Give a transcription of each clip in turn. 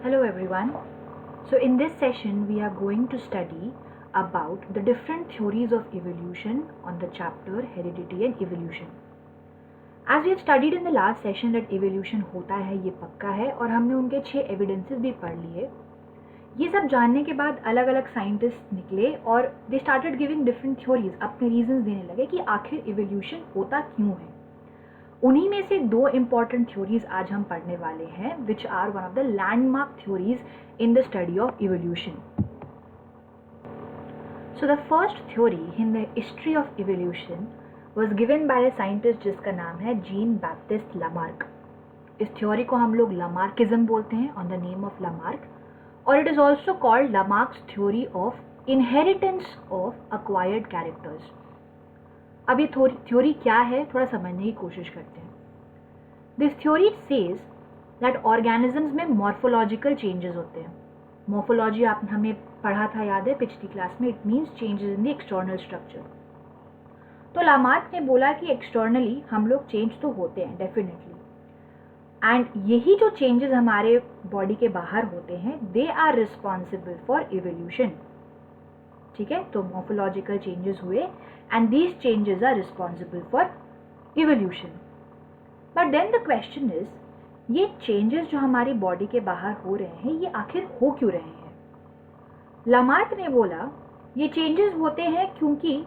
Hello everyone. So in this session we are going to study about the different theories of evolution on the chapter Heredity and Evolution. As we have studied in the last session that evolution होता है ये पक्का है और हमने उनके 6 evidences भी पढ़ लिए. ये सब जानने के बाद अलग अलग साइंटिस्ट निकले और they started giving different theories, अपने रीजंस देने लगे कि आखिर इवोल्यूशन होता क्यों है. उन्हीं में से 2 इम्पॉर्टेंट थ्योरीज आज हम पढ़ने वाले हैं which are one of the landmark theories in the study of evolution. So the first theory in the history of evolution was given by a scientist जिसका नाम है जीन बैप्टिस्ट लामार्क. इस theory को हम लोग लामार्किज्म बोलते हैं on the name of Lamarck, और it is also called Lamarck's theory of inheritance of acquired characters. अब ये थ्योरी क्या है थोड़ा समझने की कोशिश करते हैं. This theory says that organisms में मॉर्फोलॉजिकल चेंजेस होते हैं. मॉर्फोलॉजी आपने हमें पढ़ा था, याद है पिछली क्लास में. It means changes in the external structure. तो लामार्क ने बोला कि एक्सटर्नली हम लोग चेंज तो होते हैं डेफिनेटली, एंड यही जो चेंजेस हमारे बॉडी के बाहर होते हैं they are responsible for evolution. ठीक है, तो मॉर्फोलॉजिकल चेंजेस हुए and these changes are responsible for evolution. But then the question is, ये चेंजेस जो हमारी बॉडी के बाहर हो रहे हैं ये आखिर हो क्यों रहे हैं. लामार्क ने बोला ये चेंजेस होते हैं क्योंकि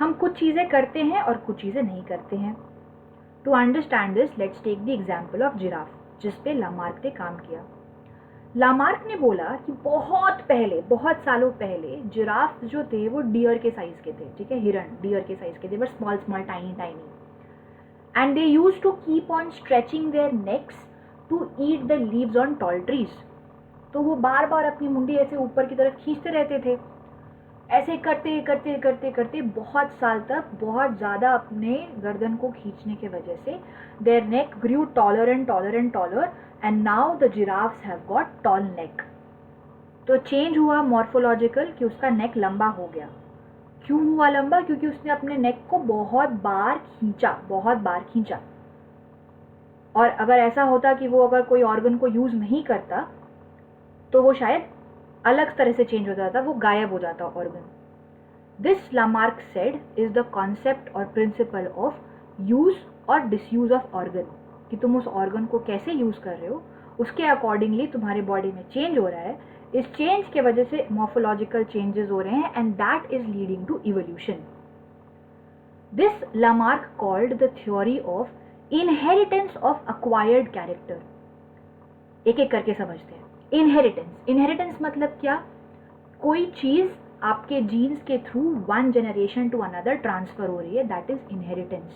हम कुछ चीज़ें करते हैं और कुछ चीज़ें नहीं करते हैं. To understand this let's take the example of giraffe जिस पे लामार्क ने काम किया. लामार्क ने बोला कि बहुत पहले, बहुत सालों पहले जिराफ जो थे वो डियर के साइज के थे. ठीक है, हिरण डियर के साइज के थे, but small small tiny tiny, and they used to keep on stretching their necks to eat the leaves on tall trees. तो वो बार बार अपनी मुंडी ऐसे ऊपर की तरफ खींचते रहते थे. ऐसे करते करते करते करते बहुत साल तक बहुत ज़्यादा अपने गर्दन को खींचने के वजह से there neck grew taller and taller and taller, and now the giraffes have got tall neck. तो चेंज हुआ मॉर्फोलॉजिकल कि उसका नेक लंबा हो गया. क्यों हुआ लंबा? क्योंकि उसने अपने नेक को बहुत बार खींचा. और अगर ऐसा होता कि वो अगर कोई ऑर्गन को यूज नहीं करता तो वो शायद अलग तरह से चेंज हो जाता, वो गायब हो जाता organ. This Lamarck said is the concept और प्रिंसिपल ऑफ यूज और डिसयूज ऑफ ऑर्गन, कि तुम उस ऑर्गन को कैसे यूज कर रहे हो उसके अकॉर्डिंगली तुम्हारी बॉडी में चेंज हो रहा है. इस चेंज के वजह से मॉर्फोलॉजिकल चेंजेस हो रहे हैं and that is leading to evolution. This Lamarck called the theory of inheritance of acquired character. एक एक करके समझते हैं. इनहेरिटेंस मतलब क्या? कोई चीज आपके जीन्स के through one generation to another transfer हो रही है, that is inheritance.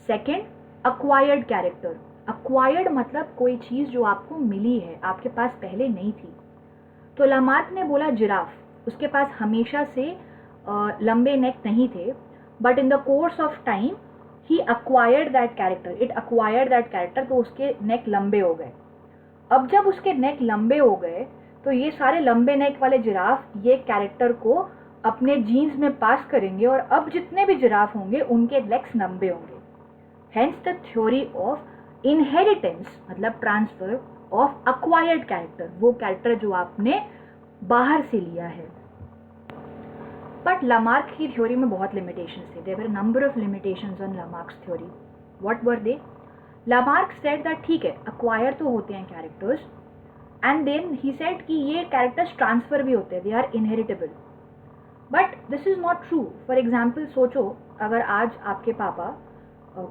Second, acquired character. Acquired मतलब कोई चीज जो आपको मिली है, आपके पास पहले नहीं थी. तो लामार्क ने बोला जिराफ, उसके पास हमेशा से लंबे नेक नहीं थे, but in the course of time he acquired that character, it acquired that character, तो उसके नेक लंबे हो गए. अब जब उसके नेक लंबे हो गए तो ये सारे लंबे नेक वाले जिराफ ये कैरेक्टर को अपने जीन्स में पास करेंगे और अब जितने भी जिराफ होंगे उनके लेग्स लंबे होंगे. Hence the theory of inheritance मतलब ट्रांसफर ऑफ अक्वायर्ड कैरेक्टर, वो कैरेक्टर जो आपने बाहर से लिया है. बट लामार्क की थ्योरी में बहुत लिमिटेशंस थे. There were number of limitations on Lamarck's theory. What were they? Lamarck said that ठीक है अक्वायर तो होते हैं characters, and then he said कि ये कैरेक्टर्स ट्रांसफर भी होते हैं, they are inheritable. But this is not true. For example सोचो, अगर आज आपके पापा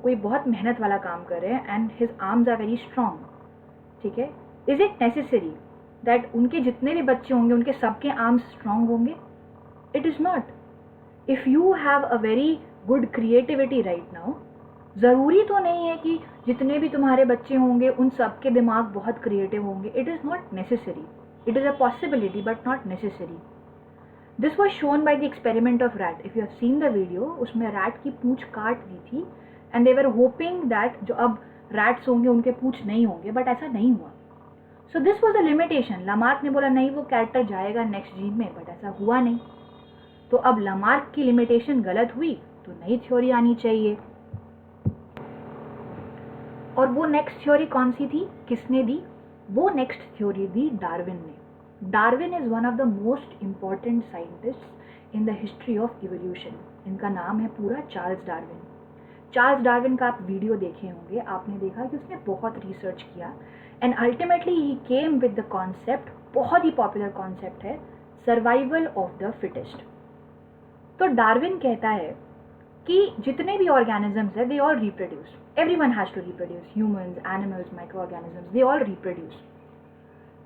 कोई बहुत मेहनत वाला काम कर रहे हैं and his arms are very strong, ठीक है, इज इट नेसेसरी दैट उनके जितने भी बच्चे होंगे उनके सबके आर्म्स स्ट्रांग होंगे? It is not. If you have a very good creativity right now, ज़रूरी तो नहीं है कि जितने भी तुम्हारे बच्चे होंगे उन सब के दिमाग बहुत क्रिएटिव होंगे. It is not necessary. It is a possibility but not necessary. This was shown by the experiment of rat. If you have seen the video, उसमें रैट की पूंछ काट दी थी and they were hoping that जो अब rats होंगे उनके पूंछ नहीं होंगे, बट ऐसा नहीं हुआ. So this was the limitation. Lamarck ने बोला नहीं वो कैरेक्टर जाएगा नेक्स्ट जीन में, बट ऐसा हुआ नहीं. तो अब लामार्क की लिमिटेशन गलत हुई तो नई थ्योरी आनी चाहिए. और वो नेक्स्ट थ्योरी कौन सी थी, किसने दी? वो नेक्स्ट थ्योरी दी डार्विन ने। Darwin is one of the most important scientist in the history of evolution. इनका नाम है पूरा चार्ल्स डार्विन। चार्ल्स डार्विन का आप वीडियो देखे होंगे, आपने देखा कि उसने बहुत रिसर्च किया and ultimately he came with the concept, बहुत ही पॉपुलर कॉन्सेप्ट है, सर्वाइवल ऑफ द फिटेस्ट। तो डार्विन कहता है कि जितने भी ऑर्गेनिजम्स है they all reproduce, everyone has to reproduce, humans, animals, micro organisms, they all reproduce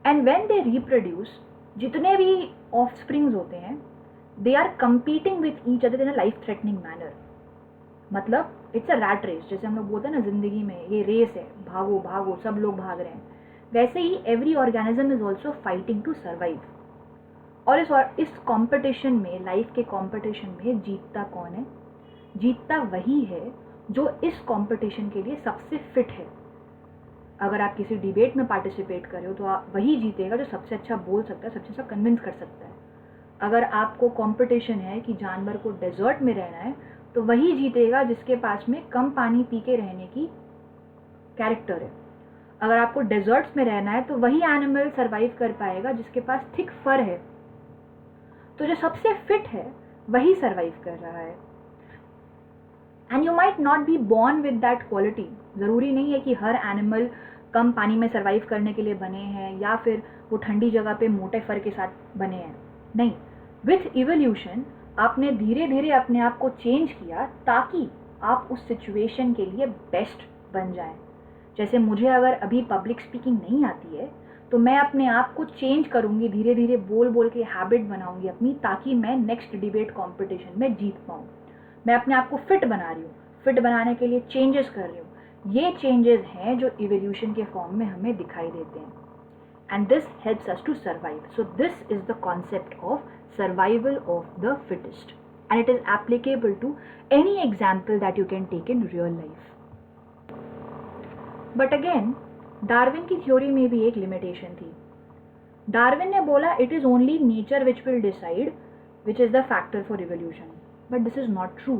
and when they reproduce, जितने भी ऑफस्प्रिंग्स होते हैं they are competing with each other in a life threatening manner. मतलब it's a rat race, जैसे हम लोग बोलते हैं ना जिंदगी में ये रेस है, भागो भागो, सब लोग भाग रहे हैं, वैसे ही every organism is also fighting to survive. और इस कंपटीशन में, लाइफ के कंपटीशन में जीतता कौन है? जीतता वही है जो इस कंपटीशन के लिए सबसे फिट है। अगर आप किसी डिबेट में पार्टिसिपेट कर रहे हो तो वही जीतेगा जो सबसे अच्छा बोल सकता है, सबसे अच्छा कन्विंस कर सकता है। अगर आपको कंपटीशन है कि जानवर को डेजर्ट में रहना है तो वही जीतेगा जिसके पास में कम पानी पी के रहने की कैरेक्टर है। अगर आपको डेजर्ट्स में रहना है तो वही एनिमल सर्वाइव कर पाएगा जिसके पास थिक फर है। तो जो सबसे फिट है वही सर्वाइव कर रहा है। And you might not be born with that quality. ज़रूरी नहीं है कि हर एनिमल कम पानी में सर्वाइव करने के लिए बने हैं या फिर वो ठंडी जगह पे मोटे फर के साथ बने हैं। नहीं, विथ इवोल्यूशन आपने धीरे धीरे अपने आप को चेंज किया ताकि आप उस सिचुएशन के लिए बेस्ट बन जाएं। जैसे मुझे अगर अभी पब्लिक स्पीकिंग नहीं आती है तो मैं अपने आप को चेंज करूँगी, धीरे धीरे बोल बोल के हैबिट बनाऊँगी अपनी, ताकि मैं नेक्स्ट डिबेट कॉम्पिटिशन में जीत पाऊँ। मैं अपने आप को फिट बना रही हूँ, फिट बनाने के लिए चेंजेस कर रही हूँ। ये चेंजेस हैं जो इवोल्यूशन के फॉर्म में हमें दिखाई देते हैं and this helps us to survive. So this is the concept of survival of the fittest and it is applicable to any example that you can take in real life. But again, Darwin की theory में भी एक limitation थी। Darwin ने बोला it is only nature which will decide which is the factor for evolution, but this is not true.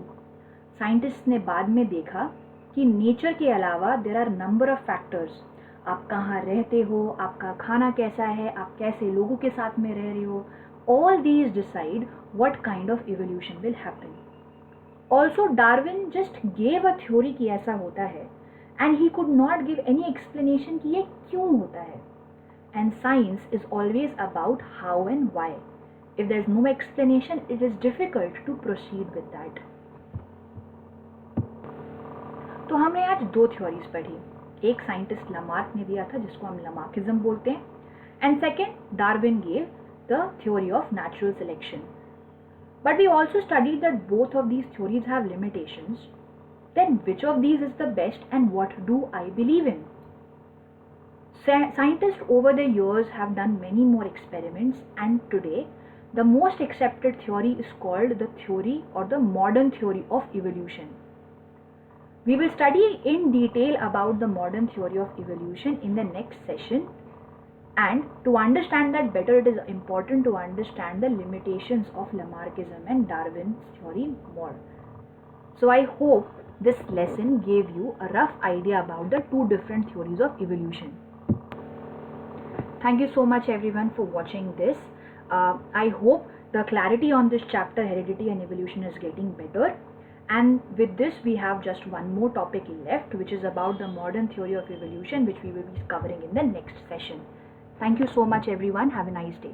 Scientist ने बाद में देखा कि नेचर के अलावा there are number of factors. आप कहाँ रहते हो, आपका खाना कैसा है, आप कैसे लोगों के साथ में रह रहे हो, all these decide what kind of evolution will happen. Also, Darwin just gave a theory कि ऐसा होता है and he could not give any explanation कि ये क्यों होता है. And science is always about how and why. If there is no explanation, it is difficult to proceed with that. तो हमने आज दो थ्योरीज पढ़ी। एक साइंटिस्ट लमार्क ने दिया था जिसको हम लमार्किज्म बोलते हैं, and second Darwin gave the theory of natural selection. But we also studied that both of these theories have limitations. Then which of these is the best and what do I believe in? Scientists over the years have done many more experiments and today the most accepted theory is called the theory or the modern theory of evolution. We will study in detail about the modern theory of evolution in the next session. And to understand that better, it is important to understand the limitations of Lamarckism and Darwin's theory more. So I hope this lesson gave you a rough idea about the two different theories of evolution. Thank you so much everyone for watching this. I hope the clarity on this chapter, heredity and evolution, is getting better. And with this, we have just one more topic left, which is about the modern theory of evolution, which we will be covering in the next session. Thank you so much everyone. Have a nice day.